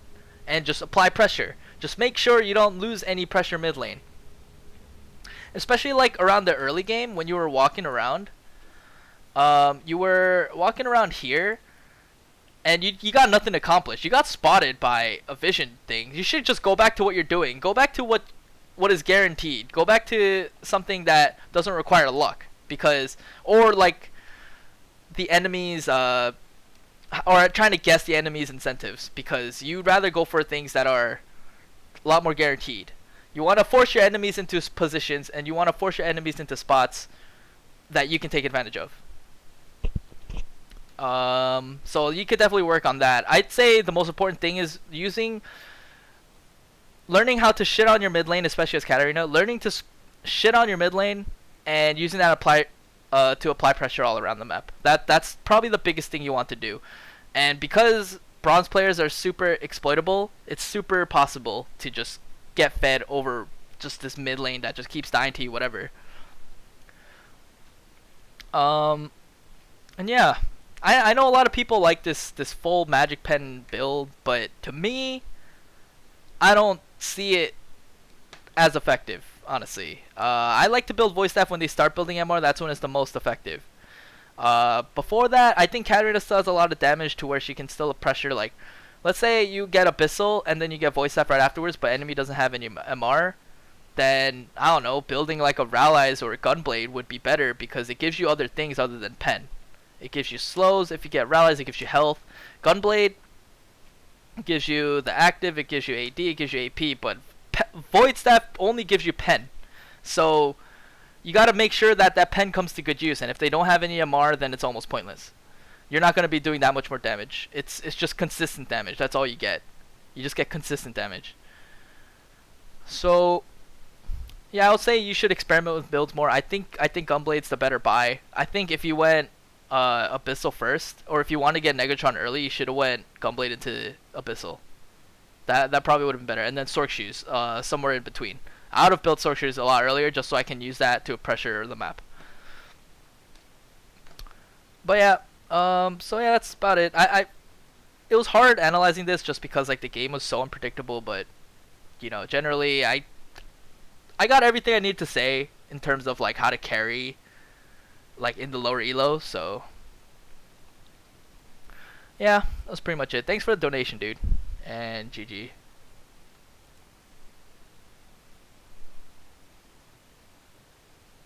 and just apply pressure. Just make sure you don't lose any pressure mid lane. Especially like around the early game when you were walking around. You were walking around here, and you got nothing accomplished. You got spotted by a vision thing. You should just go back to what you're doing. Go back to what is guaranteed. Go back to something that doesn't require luck, because or like the enemies or trying to guess the enemy's incentives, because you'd rather go for things that are a lot more guaranteed. You want to force your enemies into positions, and you want to force your enemies into spots that you can take advantage of. So you could definitely work on that. I'd say the most important thing is learning how to shit on your mid lane, especially as Katarina. Learning to shit on your mid lane and using that to apply pressure all around the map. That's probably the biggest thing you want to do. And because bronze players are super exploitable, it's super possible to just get fed over just this mid lane that just keeps dying to you, whatever. And yeah, I know a lot of people like this full magic pen build, but to me, I don't see it as effective, honestly. I like to build voice staff when they start building MR. That's when it's the most effective. Before that, I think Katarina still has a lot of damage to where she can still pressure, like, let's say you get Abyssal and then you get voice staff right afterwards, but enemy doesn't have any MR, then, I don't know, building like a Rallies or a Gunblade would be better, because it gives you other things other than pen. It gives you slows if you get Rallies, it gives you health. Gunblade gives you the active, it gives you AD, it gives you AP, but Void Staff only gives you pen. So you gotta make sure that that pen comes to good use, and if they don't have any MR, then it's almost pointless. You're not gonna be doing that much more damage. It's just consistent damage. That's all you get. You just get consistent damage. So yeah, I would say you should experiment with builds more. I think Gunblade's the better buy. I think if you went Abyssal first, or if you want to get Negatron early, you should have went Gunblade into Abyssal. That probably would have been better. And then Sork Shoes, somewhere in between. I would have built Sork Shoes a lot earlier, just so I can use that to pressure the map. But yeah, so yeah, that's about it. It was hard analyzing this just because like the game was so unpredictable, but you know, generally I got everything I need to say in terms of like how to carry like in the lower elo. So yeah, that was pretty much it. Thanks for the donation, dude, and GG.